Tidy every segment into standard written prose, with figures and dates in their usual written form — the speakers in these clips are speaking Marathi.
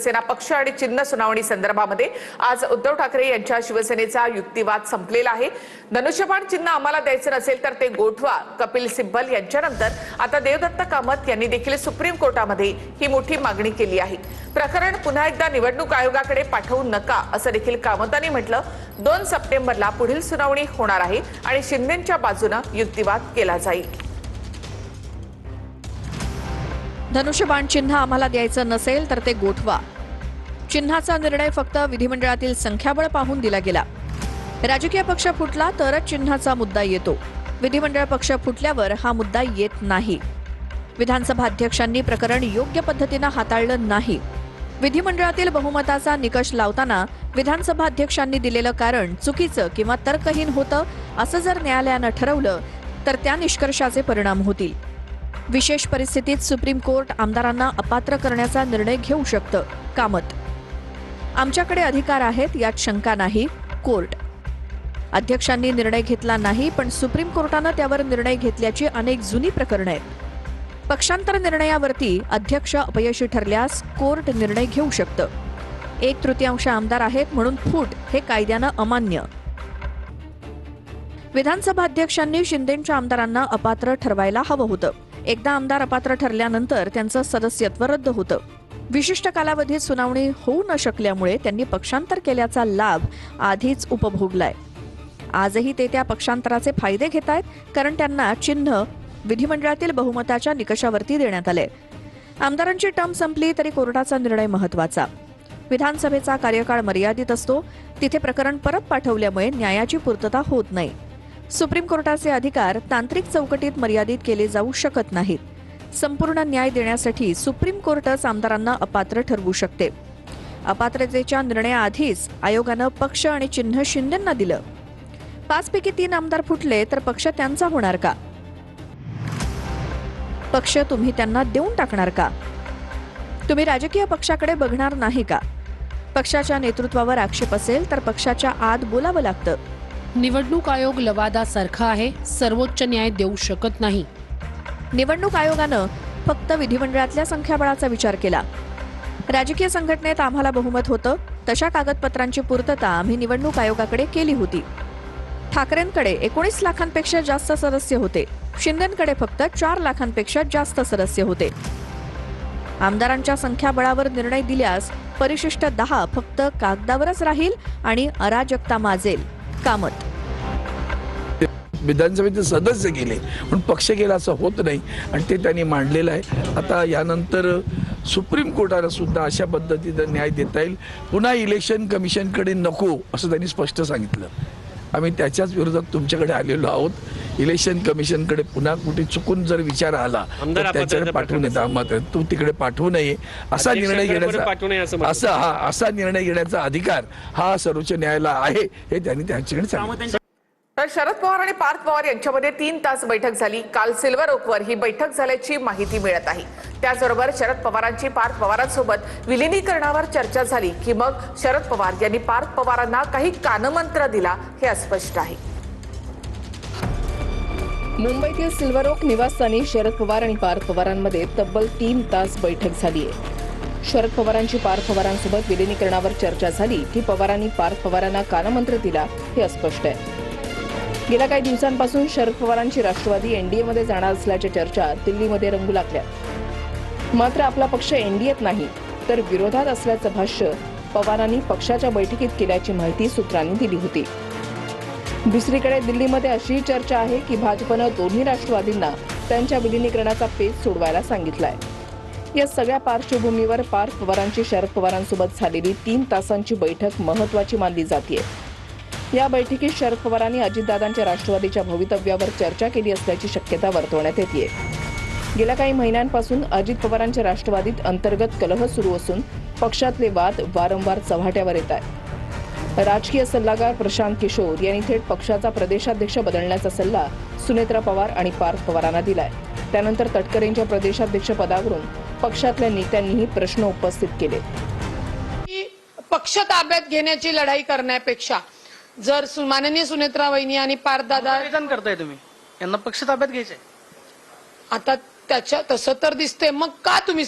सेना पक्ष आणि चिन्ह सुनावणी संदर्भामध्ये आज उद्धव ठाकरे यांच्या शिवसेनेचा युक्तिवाद संपलेला आहे। धनुष्यबाण चिन्ह आम्हाला द्यायचं नसेल तर ते गोठवा, कपिल सिब्बल यांच्यानंतर आता देवदत्त कामत यांनी देखील सुप्रीम कोर्टामध्ये ही मोठी मागणी केली आहे। प्रकरण पुन्हा एकदा निवडणूक आयोगाकडे पाठवू नका असं देखील कामतांनी म्हटलं। 2 सप्टेंबरला पुढील सुनावणी होणार आहे आणि शिंदेंच्या बाजूने युक्तिवाद केला जाईल। धनुष्यबाण चिन्ह आम्हाला द्यायचं नसेल तर ते गोठवा। चिन्हाचा निर्णय फक्त विधिमंडळातील संख्याबळ पाहून दिला गेला। राजकीय पक्ष फुटला तरच चिन्हाचा मुद्दा येतो। विधिमंडळ पक्ष फुटल्यावर हा मुद्दा येत नाही। विधानसभा अध्यक्षांनी प्रकरण योग्य पद्धतीने हाताळलं नाही। विधिमंडळातील बहुमताचा निकष लावताना विधानसभा अध्यक्षांनी दिलेलं कारण चुकीचं किंवा तर्कहीन होतं असं जर न्यायालयानं ठरवलं तर त्या निष्कर्षाचे परिणाम होतील। विशेष परिस्थितीत सुप्रीम कोर्ट आमदारांना अपात्र करण्याचा निर्णय घेऊ शकतं। कामत आमच्याकडे अधिकार आहेत यात शंका नाही। कोर्ट अध्यक्षांनी निर्णय घेतला नाही पण सुप्रीम कोर्टानं त्यावर निर्णय घेतल्याची अनेक जुनी प्रकरणं आहेत। पक्षांतर निर्णयावरती अध्यक्ष अपयशी ठरल्यास कोर्ट निर्णय घेऊ शकतं। 1/3 आमदार आहेत म्हणून फूट हे कायद्यानं अमान्य। विधानसभा अध्यक्षांनी शिंदेंच्या आमदारांना अपात्र ठरवायला हवं होतं। एकदा आमदार अपात्र ठरल्यानंतर त्यांचं सदस्यत्व रद्द होतं। विशिष्ट कालावधीत सुनावणी होऊ न शकल्यामुळे त्यांनी पक्षांतर केल्याचा लाभ आधीच उपभोगलाय। आजही ते त्या पक्षांतराचे फायदे घेतायत कारण त्यांना चिन्ह विधिमंडळातील बहुमताच्या निकषावरती देण्यात आले। आमदारांची टर्म संपली तरी कोर्टाचा निर्णय महत्त्वाचा। विधानसभेचा कार्यकाळ मर्यादित असतो, तिथे प्रकरण परत पाठवल्यामुळे न्यायाची पूर्तता होत नाही। सुप्रीम कोर्टाचे अधिकार तांत्रिक चौकटीत मर्यादित केले जाऊ शकत नाहीत। संपूर्ण न्याय देण्यासाठी सुप्रीम कोर्टच आमदारांना अपात्र ठरवू शकते। अपात्रतेच्या निर्णयाआधीच आयोगानं पक्ष आणि चिन्ह शिंदेंना दिलं। 5 पैकी 3 आमदार फुटले तर पक्ष त्यांचा होणार का? पक्ष तुम्ही त्यांना देऊन टाकणार का? तुम्ही राजकीय पक्षाकडे बघणार नाही का? पक्षाच्या नेतृत्वावर आक्षेप असेल तर पक्षाच्या आत बोलावं लागतं। निवडणूक आयोग लवादासारखा आहे, सर्वोच्च न्याय देऊ शकत नाही। निवडणूक आयोगानं फक्त विधिमंडळातल्या संख्याबळाचा विचार केला। राजकीय संघटनेत आम्हाला बहुमत होतं, तशा कागदपत्रांची पूर्तता आम्ही निवडणूक आयोगाकडे केली होती। ठाकरेंकडे 19 लाखांपेक्षा जास्त सदस्य होते, शिंदेंकडे फक्त 4 लाखांपेक्षा जास्त सदस्य होते। आमदारांच्या संख्याबळावर निर्णय दिल्यास परिशिष्ट 10 फक्त कागदावरच राहील आणि अराजकता माजेल। कामत विधानसभेचे सदस्य गेले पण पक्ष गेला असं होत नाही आणि ते त्यांनी मांडलेलं आहे। आता यानंतर सुप्रीम कोर्टाला सुद्धा अशा पद्धतीनं न्याय देता येईल। पुन्हा इलेक्शन कमिशनकडे नको असं त्यांनी स्पष्ट सांगितलं। आम्ही त्याच्याच विरोधात तुमच्याकडे आलेलो आहोत। इलेक्शन कमिशनकडे पुन्हा कुठे चुकून जर विचार आला तर त्याच्याकडे पाठवून येतात, मात्र तू तिकडे पाठवू नये असा निर्णय घेण्याचा असा निर्णय घेण्याचा अधिकार हा सर्वोच्च न्यायालयाला आहे हे त्यांनी त्यांच्याकडे सांगितलं। तर शरद पवार आणि पार्थ पवार यांच्यामध्ये 3 तास बैठक झाली। काल सिल्वर ओकवर ही बैठक झाल्याची माहिती मिळत आहे। त्याचबरोबर शरद पवारांची पार्थ पवारांसोबत विलिनीकरणावर चर्चा झाली की मग शरद पवार यांनी पार्थ पवारांना काही कानमंत्र दिला हे अस्पष्ट आहे। मुंबईतील सिल्वर ओक निवासस्थानी शरद पवार आणि पार्थ पवारांमध्ये तब्बल 3 तास बैठक झाली आहे। शरद पवारांची पार्थ पवारांसोबत विलिनीकरणावर चर्चा झाली की पवारांनी पार्थ पवारांना कानमंत्र दिला हे अस्पष्ट आहे। गेल्या काही दिवसांपासून शरद पवारांची राष्ट्रवादी एनडीएमध्ये जाणार असल्याच्या चर्चा दिल्लीमध्ये रंगू लागल्या। मात्र आपला पक्ष एनडीएत नाही तर विरोधात असल्याचं भाष्य पवारांनी पक्षाच्या बैठकीत केल्याची माहिती सूत्रांनी दिली होती। दुसरीकडे दिल्लीमध्ये अशी चर्चा आहे की भाजपनं दोन्ही राष्ट्रवादींना त्यांच्या विलिनीकरणाचा पेच सोडवायला सांगितलाय। या सगळ्या पार्श्वभूमीवर पार्थ पवारांची शरद पवारांसोबत झालेली 3 तासांची बैठक महत्त्वाची मानली जाते। या बैठकीत शरद पवारांनी अजितदादांच्या राष्ट्रवादीच्या भवितव्यावर चर्चा केली असल्याची शक्यता वर्तवण्यात येते। गेल्या काही महिन्यांपासून अजित पवारांच्या राष्ट्रवादीत अंतर्गत कलह सुरू असून पक्षातले वाद वारंवार चव्हाट्यावर येत आहेत। राजकीय सल्लागार प्रशांत किशोर यांनी थेट पक्षाचा प्रदेशाध्यक्ष बदलण्याचा सल्ला सुनेत्रा पवार आणि पार्थ पवारांना दिलाय। त्यानंतर तटकरेंच्या प्रदेशाध्यक्ष पदावरून पक्षातल्या नेत्यांनीही प्रश्न उपस्थित केले। पक्ष ताब्यात घेण्याची लढाई करण्यापेक्षा जर माननीय सुनेत्रा वहिनी आणि पार्थदादा करताय तुम्ही यांना पक्ष ताब्यात घ्यायचंय, आता त्याच्या तसं तर दिसते, मग का तुम्ही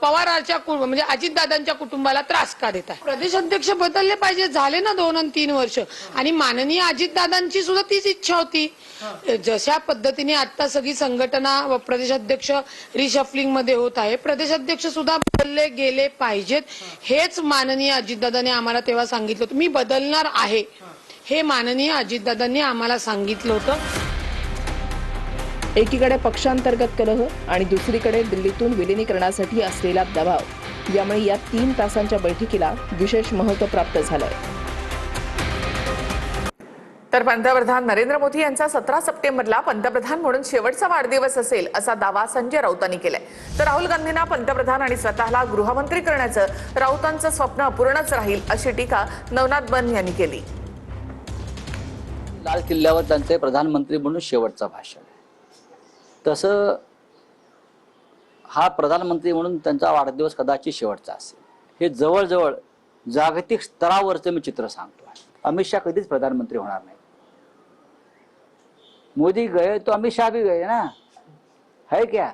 पवारांच्या म्हणजे अजितदादांच्या कुटुंबाला त्रास का देताय? प्रदेश अध्यक्ष बदलले पाहिजे, झाले ना 2 आणि 3 वर्ष, आणि माननीय अजितदादांची सुद्धा तीच इच्छा होती. जशा पद्धतीने आता सगळी संघटना प्रदेशाध्यक्ष रिशफलिंग मध्ये होत आहे, प्रदेशाध्यक्ष सुद्धा बदलले गेले पाहिजेत. हेच माननीय अजितदादांनी आम्हाला तेव्हा सांगितलं होतं. मी बदलणार आहे हे माननीय अजितदादांनी आम्हाला सांगितलं होतं. एकीकडे पक्षांतर्गत कलह आणि दुसरीकडे दिल्लीतून विलिनीकरणासाठी असलेला दबाव, यामुळे या 3 तासांच्या बैठकीला विशेष महत्त्व प्राप्त झालंय. तर पंतप्रधान नरेंद्र मोदी यांचा 17 सप्टेंबरला पंतप्रधान म्हणून शेवटचा वाढदिवस असेल असा दावा संजय राऊतांनी केलाय. तर राहुल गांधींना पंतप्रधान आणि स्वतःला गृहमंत्री करण्याचं राऊतांचं स्वप्न अपूर्णच राहील अशी टीका नवनाथ बन यांनी केली. लाल किल्ल्यावर त्यांचे प्रधानमंत्री म्हणून शेवटचं भाषण आहे. तसं हा प्रधानमंत्री म्हणून त्यांचा वाढदिवस कदाचित शेवटचा असेल. हे जवळजवळ जागतिक स्तरावरचं मी चित्र सांगतो. अमित शाह कधीच प्रधानमंत्री होणार नाही. मोदी गए तो अमित शाह भी गए ना, है क्या?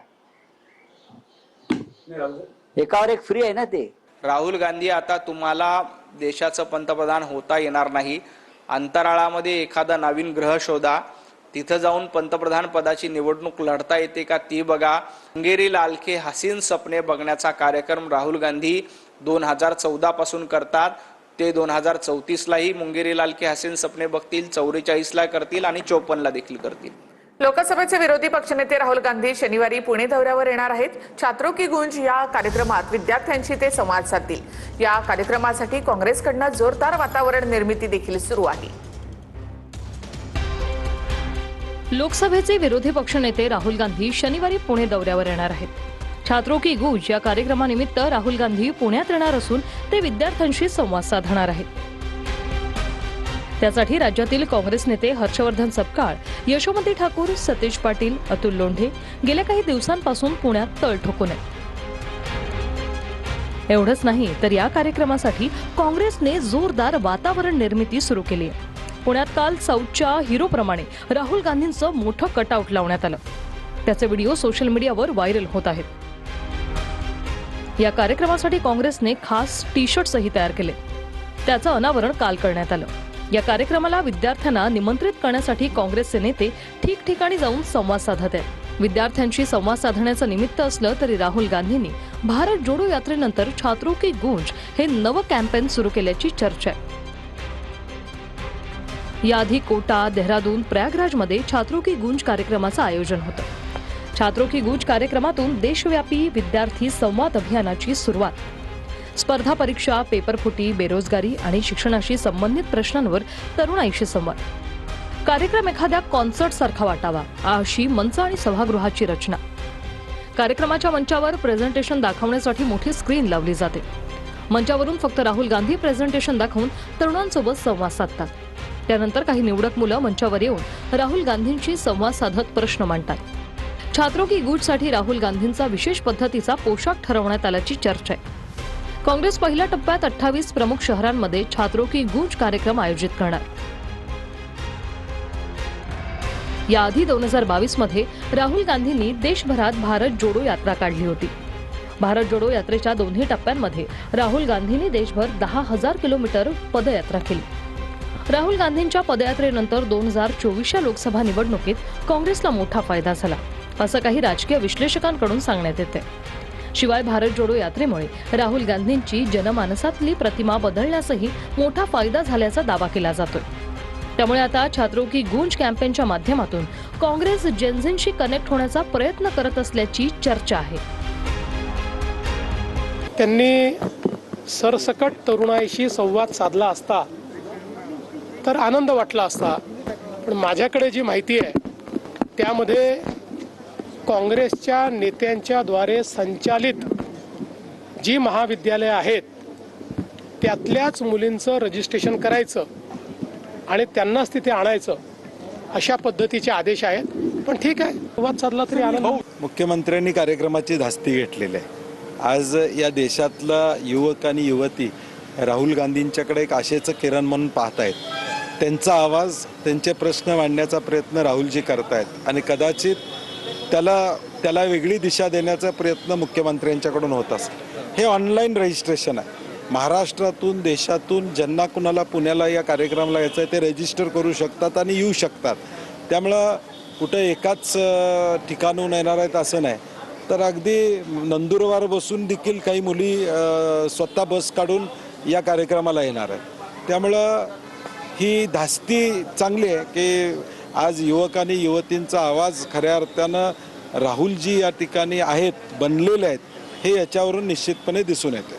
एकावर एक फ्री आहे ना ते. राहुल गांधी, आता तुम्हाला देशाचं पंतप्रधान होता येणार नाही. अंतराळामध्ये एखादा नवीन ग्रह शोधा, तिथं जाऊन पंतप्रधान पदाची निवडणूक लढता येते का ती बघा. मुंगेरी लाल के हसीन सपने बघण्याचा कार्यक्रम राहुल गांधी 2014 पासून करतात. ते 2034लाही मुंगेरी लाल के हसीन सपने बघतील, 44ला करतील आणि 54ला देखील करतील. लोकसभेचे विरोधी पक्षनेते राहुल गांधी शनिवारी पुणे दौऱ्यावर येणार आहेत. छात्रों की गूंज या कार्यक्रमात विद्यार्थ्यांशी ते संवाद साधतील. या कार्यक्रमासाठी काँग्रेसकडनं जोरदार वातावरण निर्मिती देखील सुरू आहे. लोकसभेचे विरोधी पक्षनेते राहुल गांधी शनिवारी पुणे दौऱ्यावर येणार आहेत. छात्रों की गूंज या कार्यक्रमानिमित्त राहुल गांधी पुण्यात येणार असून ते विद्यार्थ्यांशी संवाद साधणार आहेत. त्यासाठी राज्यातील काँग्रेस नेते हर्षवर्धन सपकाळ, यशोमती ठाकूर, सतीश पाटील, अतुल लोंढे गेल्या काही दिवसांपासून पुण्यात तळ ठोकून आहेत. एवढंच नाही तर या कार्यक्रमासाठी काँग्रेसने जोरदार वातावरण निर्मिती सुरू केली आहे. पुण्यात काल साऊथच्या हिरोप्रमाणे राहुल गांधींचं मोठं कटआउट लावण्यात आलं. त्याचे व्हिडिओ सोशल मीडियावर व्हायरल होत आहेत. या कार्यक्रमासाठी काँग्रेसने खास टी शर्ट्सही तयार केले. त्याचं अनावरण काल करण्यात आलं. या कार्यक्रमाला विद्यार्थ्यांना निमंत्रित करण्यासाठी काँग्रेसचे नेते ठिकठिकाणी जाऊन संवाद साधत आहेत. विद्यार्थ्यांशी संवाद साधण्याचं निमित्त असलं तरी राहुल गांधींनी भारत जोडो यात्रेनंतर छात्रों की गूंज हे नवं कॅम्पेन सुरू केल्याची चर्चा आहे. याआधी कोटा, देहरादून, प्रयागराजमध्ये छात्रों की गूंज कार्यक्रमाचं आयोजन होतं. छात्रों की गूंज कार्यक्रमातून देशव्यापी विद्यार्थी संवाद अभियानाची सुरुवात. स्पर्धा परीक्षा, पेपरफुटी, बेरोजगारी आणि शिक्षणाशी संबंधित प्रश्नांवर तरुणाईशी संवाद. कार्यक्रम एखाद्या कॉन्सर्ट सारखा वाटावा अशी मंच आणि सभागृहाची रचना. कार्यक्रमाच्या मंचावर प्रेझेंटेशन दाखवण्यासाठी मोठी स्क्रीन लावली जाते. मंचावरून फक्त राहुल गांधी प्रेझेंटेशन दाखवून तरुणांसोबत संवाद साधतात. त्यानंतर काही निवडक मुलं मंचावर येऊन राहुल गांधींशी संवाद साधत प्रश्न मांडतात. छात्रों की गूंजसाठी राहुल गांधींचा विशेष पद्धतीचा पोशाख ठरवण्यात आल्याची चर्चा आहे. काँग्रेस पहिल्या टप्प्यात 28 प्रमुख शहरांमध्ये छात्रों की गूंज कार्यक्रम आयोजित करणार. याआधी 2022 मध्ये राहुल गांधींनी देशभरात भारत जोडो यात्रा काढली होती. भारत जोडो यात्रेच्या दोन्ही टप्प्यांमध्ये राहुल गांधींनी देशभर 10,000 किलोमीटर पदयात्रा केली. राहुल गांधींच्या पदयात्रेनंतर 2024च्या लोकसभा निवडणुकीत काँग्रेसला मोठा फायदा झाला असं काही राजकीय विश्लेषकांकडून सांगण्यात येते. शिवाय भारत जोडो यात्रेमुळे राहुल गांधींची जनमानसातली प्रतिमा बदलण्यासही मोठा फायदा झाल्याचा दावा केला जातोय. त्यामुळे आता छात्रों की गूंज कॅम्पेनच्या माध्यमातून काँग्रेस जेनझींशी कनेक्ट होण्याचा प्रयत्न करत असल्याची चर्चा आहे. त्यांनी सरसकट तरुणाईशी संवाद साधला असता तर आनंद वाटला असता. पण माझ्याकडे जी माहिती आहे त्यामध्ये काँग्रेसच्या नेत्यांच्या द्वारे संचालित जी महाविद्यालये आहेत त्यातल्याच मुलींचं रजिस्ट्रेशन करायचं आणि त्यांनाच तिथे आणायचं अशा पद्धतीचे आदेश आहेत. पण ठीक आहे, संवाद साधला तरी आनंद. मुख्यमंत्र्यांनी कार्यक्रमाची धास्ती घेतलेली आहे. आज या देशातला युवक आणि युवती राहुल गांधींच्याकडे एक आशेचं किरण म्हणून पाहतायत. त्यांचा आवाज, त्यांचे प्रश्न मांडण्याचा प्रयत्न राहुलजी करतायत आणि कदाचित त्याला वेगळी दिशा देण्याचा प्रयत्न मुख्यमंत्र्यांच्याकडून होत असतो. हे ऑनलाईन रजिस्ट्रेशन आहे. महाराष्ट्रातून देशातून ज्यांना कुणाला पुण्याला या कार्यक्रमाला यायचं आहे ते रजिस्टर करू शकतात आणि येऊ शकतात. त्यामुळं कुठं एकाच ठिकाणून येणार आहेत असं नाही. तर अगदी नंदुरबार बसून देखील काही मुली स्वतः बस काढून या कार्यक्रमाला येणार आहेत. त्यामुळं ही धास्ती चांगली आहे की आज युवक आणि युवतींचा आवाज खऱ्या अर्थानं राहुलजी या ठिकाणी आहेत, बनलेले आहेत, हे याच्यावरून निश्चितपणे दिसून येते.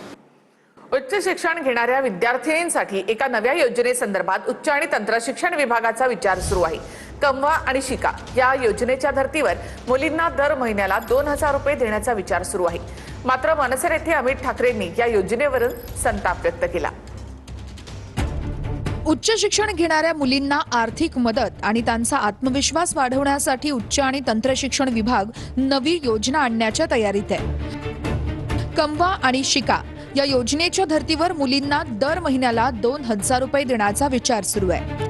उच्च शिक्षण घेणाऱ्या विद्यार्थिनींसाठी एका नव्या योजनेसंदर्भात उच्च आणि तंत्र शिक्षण विभागाचा विचार सुरू आहे. कमवा आणि शिका या योजनेच्या धर्तीवर मुलींना दर महिन्याला 2,000 रुपये देण्याचा विचार सुरू आहे. मात्र मनसे नेते अमित ठाकरेंनी या योजनेवरून संताप व्यक्त केला. उच्च शिक्षण घेणाऱ्या मुलींना आर्थिक मदत आणि त्यांचा आत्मविश्वास वाढवण्यासाठी उच्च आणि तंत्र शिक्षण विभाग नवी योजना आणण्याच्या तयारीत आहे. कमवा आणि शिका या योजनेच्या धर्तीवर मुलींना दर महिन्याला 2,000 रुपये देण्याचा विचार सुरू आहे.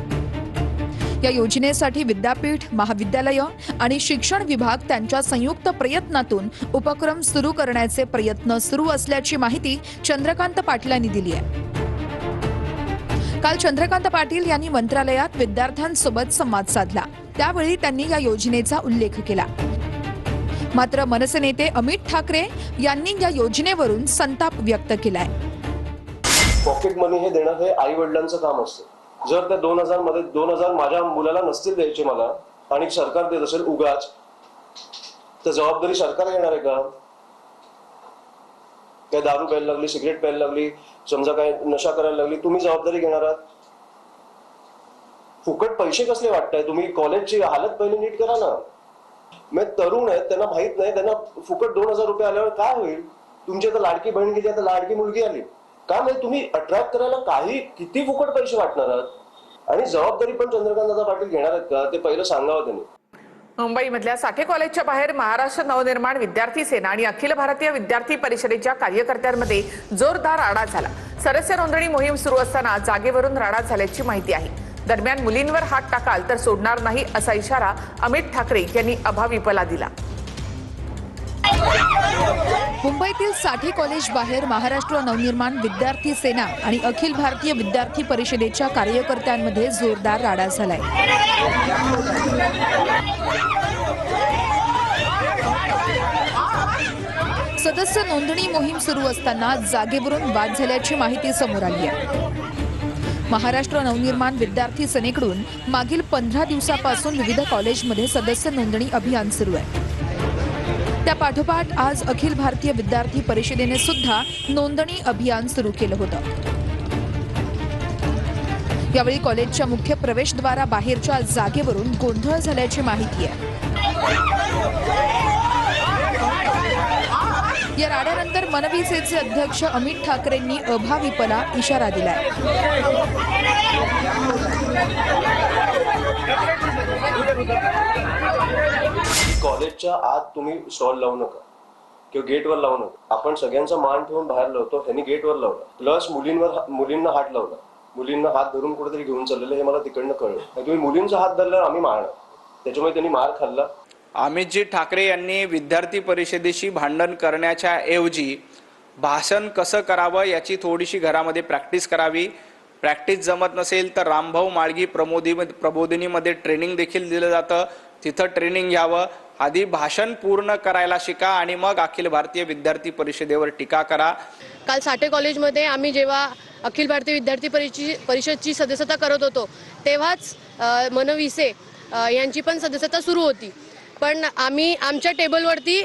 या योजनेसाठी विद्यापीठ, महाविद्यालय आणि शिक्षण विभाग त्यांच्या संयुक्त प्रयत्नातून उपक्रम सुरू करण्याचे प्रयत्न सुरू असल्याची माहिती चंद्रकांत पाटील यांनी दिली आहे. काल चंद्रकांत पाटील यांनी मंत्रालयात विद्यार्थ्यांसोबत संवाद साधला. त्यावेळी त्यांनी या योजनेचा उल्लेख केला. मात्र मनसे नेते अमित ठाकरे यांनी या योजनेवरून संताप व्यक्त केलाय. पॉकेट मनी हे देणं हे आई वडिलांचं काम असतं. जर त्या 2,000 मध्ये 2,000 माझ्या मुलाला नसतील द्यायचे मला आणि सरकार देत असेल उगाच, तर जबाबदारी सरकार घेणार आहे का? काय दारू प्यायला लागली, सिगरेट प्यायला लागली, समजा काय नशा करायला लागली, तुम्ही जबाबदारी घेणार आहात? फुकट पैसे कसले वाटताय तुम्ही? कॉलेजची हालत पहिली नीट करा ना. मग तरुण आहेत, त्यांना माहित नाही, त्यांना फुकट 2,000 रुपये आल्यावर काय होईल? तुमची आता लाडकी बहीण गेली, आता लाडकी मुलगी आली, का म्हणजे तुम्ही अट्रॅक्ट करायला किती फुकट पैसे वाटणार आहात? आणि जबाबदारी पण चंद्रकांत पाटील घेणार आहेत का ते पहिलं सांगावं त्यांनी. मुंबईमधल्या साठे कॉलेजच्या बाहेर महाराष्ट्र नवनिर्माण विद्यार्थी सेना आणि अखिल भारतीय विद्यार्थी परिषदेच्या कार्यकर्त्यांमध्ये जोरदार राडा झाला. सदस्य नोंदणी मोहीम सुरू असताना जागेवरून राडा झाल्याची माहिती आहे. दरम्यान मुलींवर हात टाकाल तर सोडणार नाही असा इशारा अमित ठाकरे यांनी अभाविपला दिला. मुंबईतील साठे कॉलेज बाहेर महाराष्ट्र नवनिर्माण विद्यार्थी सेना आणि अखिल भारतीय विद्यार्थी परिषदेच्या कार्यकर्त्यांमध्ये जोरदार राडा झालाय. सदस्य नोंदणी मोहीम सुरू असताना जागेवरून वाद झाल्याची माहिती समोर आली आहे. महाराष्ट्र नवनिर्माण विद्यार्थी सेनेकडून मागील 15 दिवसापासून विविध कॉलेजमध्ये सदस्य नोंदणी अभियान सुरू आहे. त्या पाठोपाठ आज अखिल भारतीय विद्यार्थी परिषदेने सुद्धा नोंदणी अभियान सुरू केलं होतं. यावेळी कॉलेजच्या मुख्य प्रवेशद्वाराबाहेरच्या जागेवरून गोंधळ झाल्याची माहिती आहे. या राड्यानंतर मनविसेचे अध्यक्ष अमित ठाकरेंनी अभाविपला इशारा दिलाय. कॉलेजच्या आत तुम्ही स्टॉल लावू नका किंवा गेटवर लावू नका. आपण सगळ्यांचा मान ठेवून बाहेर लावतो, त्यांनी गेटवर लावला. प्लस मुलींना हात लावला, मुलींना हात धरून कुठेतरी घेऊन चाललेलं हे मला तिकडनं कळलं. तुम्ही मुलींचा हात धरल्यावर आम्ही मारणार, त्याच्यामुळे त्यांनी मार खाल्ला. अमितजी ठाकरे यांनी विद्यार्थी परिषदेशी भांडण करण्याच्या ऐवजी भाषण कसं करावं याची थोडीशी घरामध्ये प्रॅक्टिस करावी. प्रॅक्टिस जमत नसेल तर रामभाऊ माळगी प्रबोधिनीमध्ये ट्रेनिंग देखील दिलं जातं, तिथं ट्रेनिंग घ्यावं. आधी भाषण पूर्ण करायला शिका आणि मग अखिल भारतीय विद्यार्थी परिषदेवर टीका करा. काल साठे कॉलेजमध्ये आम्ही जेव्हा अखिल भारतीय विद्यार्थी परिषदची सदस्यता करत होतो तेव्हाच मनविसे यांची पण सदस्यता सुरू होती. पण आम्ही आमच्या टेबलवरती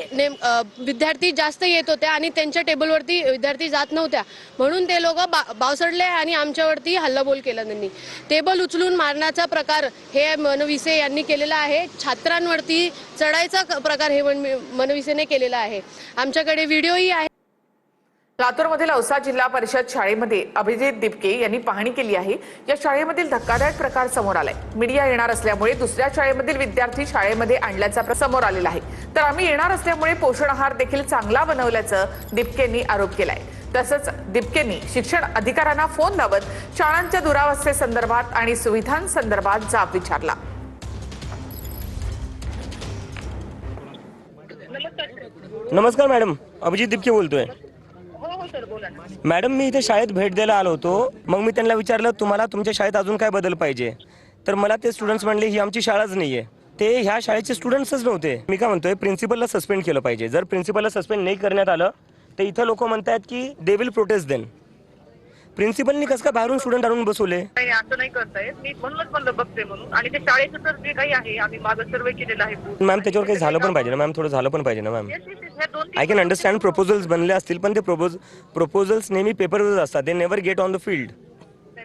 विद्यार्थी जास्त येत होत्या आणि त्यांच्या टेबलवरती विद्यार्थी जात नव्हत्या, म्हणून ते लोक बावसडले आणि आमच्यावरती हल्लाबोल केला. त्यांनी टेबल उचलून मारण्याचा प्रकार हे मनविसे यांनी केलेला आहे. छात्रांवरती चढायचा प्रकार हे मनविसेने केलेला आहे. आमच्याकडे व्हिडिओही आहे. लातूरमधील औसा जिल्हा परिषद शाळेमध्ये अभिजित दिपके यांनी पाहणी केली आहे. या शाळेमधील धक्कादायक प्रकार समोर आलाय. मीडिया येणार असल्यामुळे दुसऱ्या शाळेमधील विद्यार्थी शाळेमध्ये आणल्याचा समोर आलेला आहे. तर आम्ही येणार असल्यामुळे पोषण आहार देखील चांगला बनवल्याचं दिपकेंनी आरोप केलाय. तसंच दिपकेंनी शिक्षण अधिकाऱ्यांना फोन लावत शाळांच्या दुरावस्थेसंदर्भात आणि सुविधांसंदर्भात जाब विचारला. नमस्कार मॅडम, अभिजित दिपके बोलतोय. मॅडम, मी इथे शाळेत भेट द्यायला आलो होतो. मग मी त्यांना विचारलं तुम्हाला तुमच्या शाळेत अजून काय बदल पाहिजे. तर मला ते स्टुडंट्स म्हणले ही आमची शाळाच नाहीये. ते ह्या शाळेचे स्टुडंट्सच नव्हते. मी काय म्हणतोय, प्रिन्सिपलला सस्पेंड केलं पाहिजे. जर प्रिन्सिपलला सस्पेंड नाही करण्यात आलं तर इथं लोक म्हणतात की दे विल प्रोटेस्ट देन. प्रिन्सिपलनी कसं काय बाहेरून स्टुडंट आणून बसवले? नाही, असं नाही करतायत. मी म्हणूनच म्हणलं बघते म्हणून. आणि ते शाळेचं तर जे काही आहे आम्ही मागं सर्वे केलेला आहे. मॅम, त्याच्यावर काही झालं पण पाहिजे ना मॅम, थोडं झालं पण पाहिजे ना ma'am. I can understand proposals बनले असतील, पण ते प्रपोजल्स नेहमी पेपरवर असतात. They never get on the field.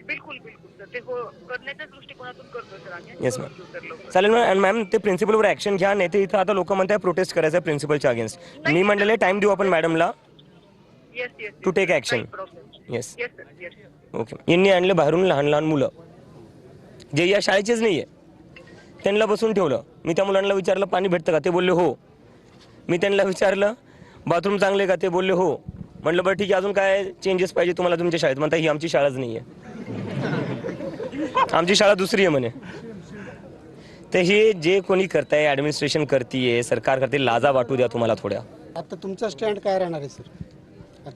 बिलकुल बिलकुल ते करण्याच्या दृष्टिकोनातून करतो सर आम्ही. येस मॅम, चालेल मॅम. मॅम, ते प्रिन्सिपलवर ऍक्शन घ्या. नाही ते इथं आता लोक म्हणतात प्रोटेस्ट करायचं आहे प्रिन्सिपलच्या अगेन्स्ट. मी म्हणलेले टाइम देऊ आपण मॅडमला to take action. Yes okay. यांनी आणले बाहेरून लहान लहान मुलं जे या शाळेचेच नाहीये, त्यांना बसून ठेवलं. मी त्या मुलांना विचारलं पाणी भेटतं का, ते बोलले हो. मी त्यांना विचारलं बाथरूम चांगले का, ते बोलले हो. म्हटलं बरं ठीक आहे, अजून काय चेंजेस पाहिजे तुम्हाला तुमच्या शाळेत? म्हणता ही आमची शाळाच नाहीये, आमची शाळा दुसरी आहे म्हणे. तर हे जे कोणी करताय, ऍडमिनिस्ट्रेशन करतीये, सरकार करते, लाजा वाटू द्या तुम्हाला थोड्या. आता तुमचा स्टँड काय राहणार आहे सर?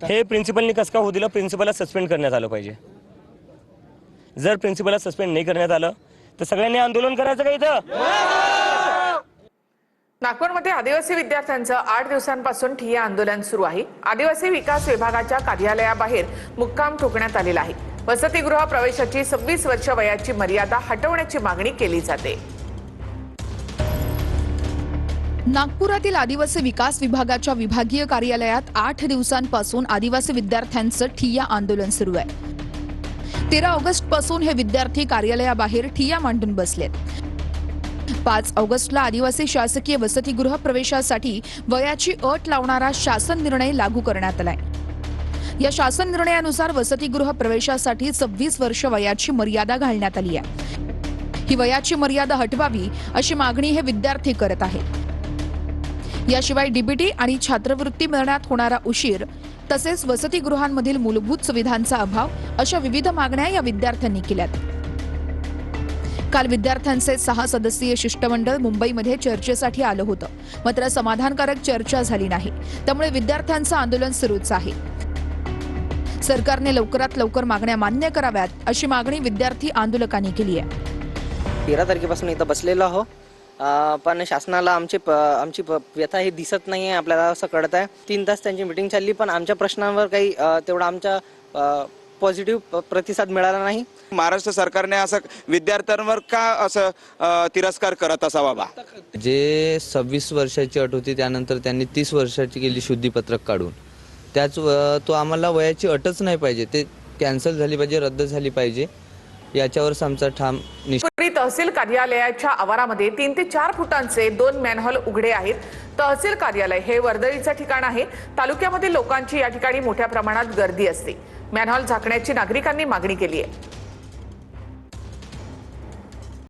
हे प्रिन्सिपलनी कसं का होऊ दिलं? प्रिन्सिपलला सस्पेंड करण्यात आलं पाहिजे. जर प्रिन्सिपलला सस्पेंड नाही करण्यात आलं तर सगळ्यांनी आंदोलन करायचं का इथं? नागपूरमध्ये आदिवासी विद्यार्थ्यांचं 8 दिवसांपासून ठिय्या आंदोलन सुरू आहे. आदिवासी विकास विभागाच्या कार्यालयाबाहेर मुक्काम ठोकण्यात आलेला आहे. वसतिगृह प्रवेशाची 26 वर्ष वयाची मर्यादा हटवण्याची मागणी केली जाते. नागपुरातील आदिवासी विकास विभागाच्या विभागीय कार्यालयात 8 दिवसांपासून आदिवासी विद्यार्थ्यांचं ठिय्या आंदोलन सुरू आहे. 13 ऑगस्ट पासून हे विद्यार्थी कार्यालयाबाहेर ठिय्या मांडून बसलेत. 5 ऑगस्टला आदिवासी शासकीय वसतिगृह प्रवेशासाठी वयाची अट लावणारा शासन निर्णय लागू करण्यात आलाय. या शासन निर्णयानुसार वसतिगृह प्रवेशासाठी 26 वर्ष वयाची मर्यादा घालण्यात आली आहे. ही वयाची मर्यादा हटवावी अशी मागणी हे विद्यार्थी करत आहेत. याशिवाय डीबीटी आणि छात्रवृत्ती मिळण्यात होणारा उशीर तसेच वसतिगृहांमधील मूलभूत सुविधांचा अभाव अशा विविध मागण्या या विद्यार्थ्यांनी केल्यात. काल विद्यार्थ्यांचे 6 सदस्यीय शिष्टमंडळ मुंबईमध्ये चर्चेसाठी आलं होतं, मात्र समाधानकारक चर्चा झाली नाही. त्यामुळे विद्यार्थ्यांचं आंदोलन सुरूच आहे. सरकारने लवकरात लवकर मागण्या मान्य कराव्यात अशी मागणी विद्यार्थी आंदोलकांनी केली आहे. 13 तारखेपासून इथं बसलेलो आहो, पण शासनाला आमची व्यथा हे दिसत नाही आहे. आपल्याला असं कळत आहे 3 तास त्यांची मीटिंग चालली, पण आमच्या प्रश्नांवर काही तेवढा आमच्या पॉझिटिव्ह प्रतिसाद मिळाला नाही. महाराष्ट्र सरकारने असं विद्यार्थ्यांवर का असं तिरस्कार करत असावा बा? जे 26 वर्षाची अट होती त्यानंतर त्यांनी 30 वर्षाची केली शुद्धीपत्रक काढून. तो आम्हाला वयाची अटच नाही पाहिजे, ते कॅन्सल झाली पाहिजे, रद्द झाली पाहिजे. याच्यावरच आमचा ठाम पुरी तहसील कार्यालयाच्या आवारामध्ये 3 ते 4 फुटांचे 2 मॅनहोल उघडे आहेत. तहसील कार्यालय हे वर्दळीचं ठिकाण आहे. तालुक्यामधील लोकांची या ठिकाणी मोठ्या प्रमाणात गर्दी असते. मॅनहोल झाकण्याची नागरिकांनी मागणी केली आहे.